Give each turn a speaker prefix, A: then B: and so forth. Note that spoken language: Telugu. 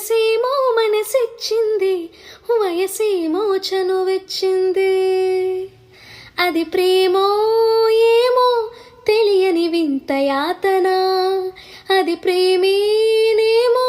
A: మనసేమో మనసిచ్చింది, వయసేమో చనువెచ్చింది. అది ప్రేమో ఏమో తెలియని వింత యాతన, అది ప్రేమేనేమో